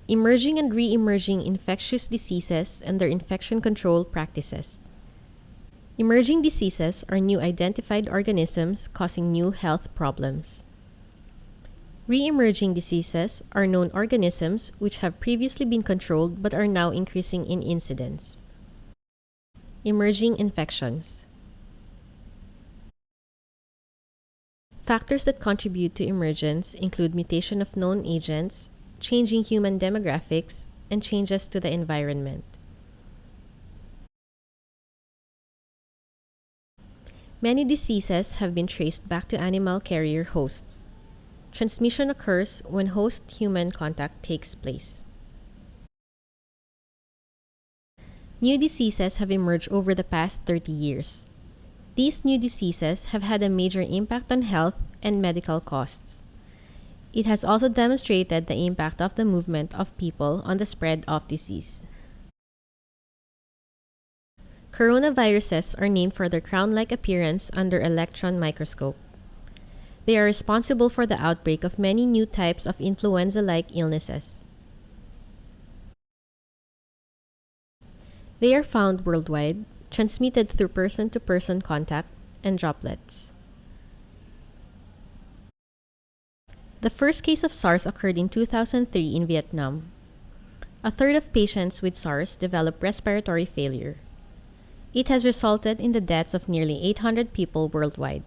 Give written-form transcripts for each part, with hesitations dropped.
Emerging and re-emerging infectious diseases and their infection control practices. Emerging diseases are new identified organisms causing new health problems. Re-emerging diseases are known organisms which have previously been controlled but are now increasing in incidence. Emerging infections. Factors that contribute to emergence include mutation of known agents, changing human demographics, and changes to the environment. Many diseases have been traced back to animal carrier hosts. Transmission occurs when host-human contact takes place. New diseases have emerged over the past 30 years. These new diseases have had a major impact on health and medical costs. It has also demonstrated the impact of the movement of people on the spread of disease. Coronaviruses are named for their crown-like appearance under electron microscope. They are responsible for the outbreak of many new types of influenza-like illnesses. They are found worldwide, transmitted through person-to-person contact, and droplets. The first case of SARS occurred in 2003 in Vietnam. A third of patients with SARS developed respiratory failure. It has resulted in the deaths of nearly 800 people worldwide.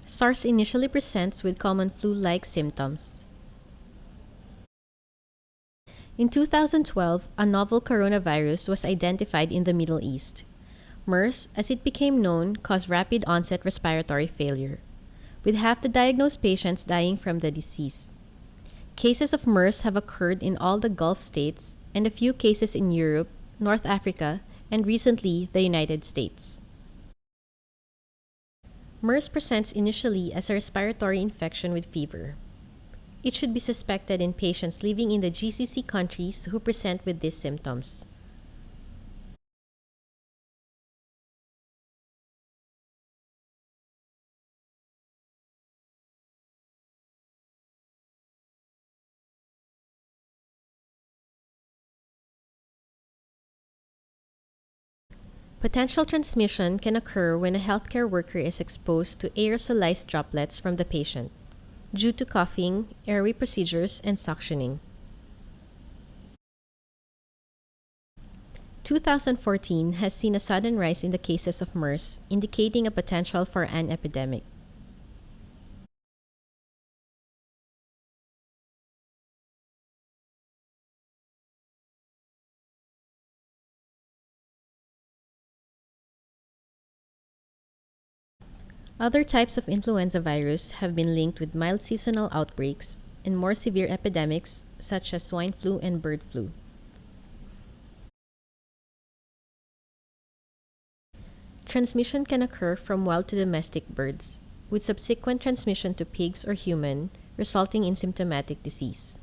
SARS initially presents with common flu-like symptoms. In 2012, a novel coronavirus was identified in the Middle East. MERS, as it became known, caused rapid onset respiratory failure, with half the diagnosed patients dying from the disease. Cases of MERS have occurred in all the Gulf states and a few cases in Europe, North Africa, and recently the United States. MERS presents initially as a respiratory infection with fever. It should be suspected in patients living in the GCC countries who present with these symptoms. Potential transmission can occur when a healthcare worker is exposed to aerosolized droplets from the patient due to coughing, airway procedures, and suctioning. 2014 has seen a sudden rise in the cases of MERS, indicating a potential for an epidemic. Other types of influenza virus have been linked with mild seasonal outbreaks and more severe epidemics such as swine flu and bird flu. Transmission can occur from wild to domestic birds, with subsequent transmission to pigs or human, resulting in symptomatic disease.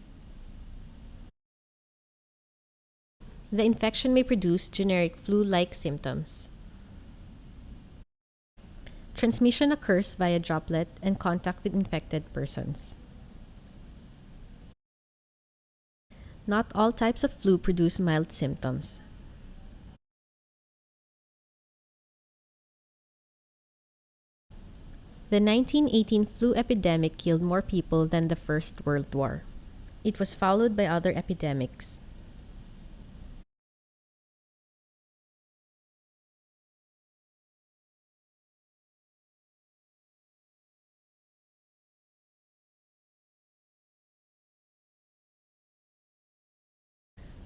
The infection may produce generic flu-like symptoms. Transmission occurs via droplet and contact with infected persons. Not all types of flu produce mild symptoms. The 1918 flu epidemic killed more people than the First World War. It was followed by other epidemics.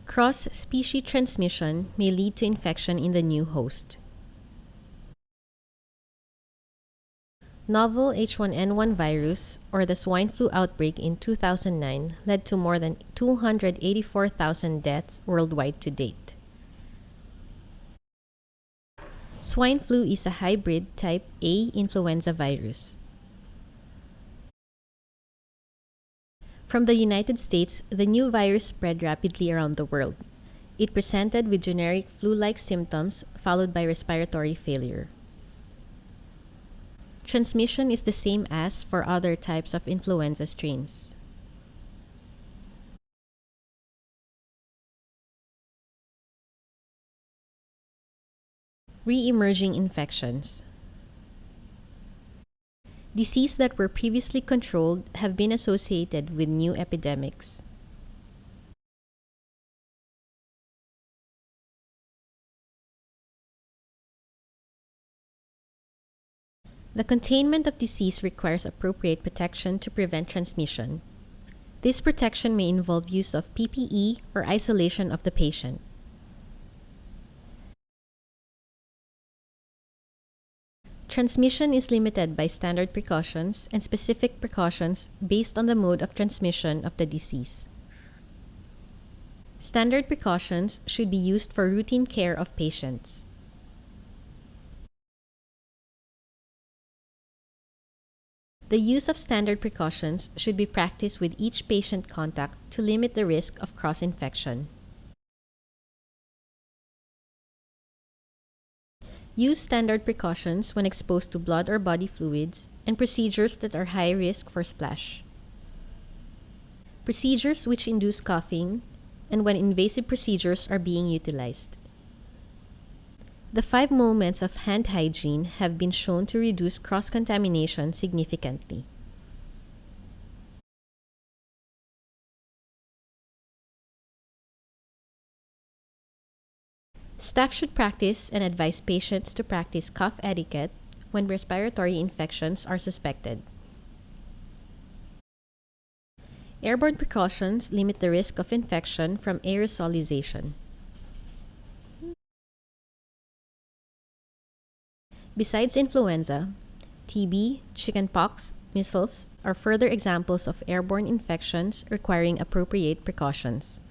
Cross-species transmission may lead to infection in the new host. Novel H1N1 virus, or the swine flu outbreak in 2009, led to more than 284,000 deaths worldwide to date. Swine flu is a hybrid type A influenza virus. From the United States, the new virus spread rapidly around the world. It presented with generic flu-like symptoms followed by respiratory failure. Transmission is the same as for other types of influenza strains. Re-emerging infections. Diseases that were previously controlled have been associated with new epidemics. The containment of disease requires appropriate protection to prevent transmission. This protection may involve use of PPE or isolation of the patient. Transmission is limited by standard precautions and specific precautions based on the mode of transmission of the disease. Standard precautions should be used for routine care of patients. The use of standard precautions should be practiced with each patient contact to limit the risk of cross-infection. Use standard precautions when exposed to blood or body fluids and procedures that are high risk for splash. Procedures which induce coughing and when invasive procedures are being utilized. The 5 moments of hand hygiene have been shown to reduce cross-contamination significantly. Staff should practice and advise patients to practice cough etiquette when respiratory infections are suspected. Airborne precautions limit the risk of infection from aerosolization. Besides influenza, TB, chickenpox, measles are further examples of airborne infections requiring appropriate precautions.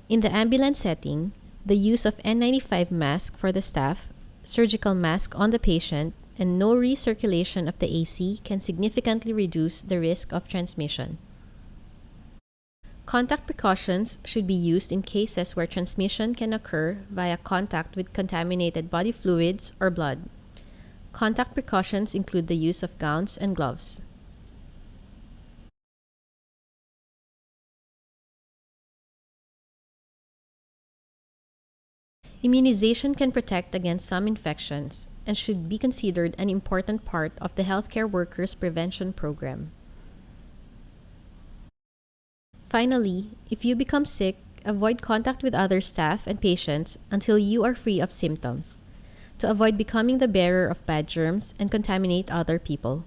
In the ambulance setting, the use of N95 mask for the staff, surgical mask on the patient, and no recirculation of the AC can significantly reduce the risk of transmission. Contact precautions should be used in cases where transmission can occur via contact with contaminated body fluids or blood. Contact precautions include the use of gowns and gloves. Immunization can protect against some infections and should be considered an important part of the healthcare workers' prevention program. Finally, if you become sick, avoid contact with other staff and patients until you are free of symptoms, to avoid becoming the bearer of bad germs and contaminate other people.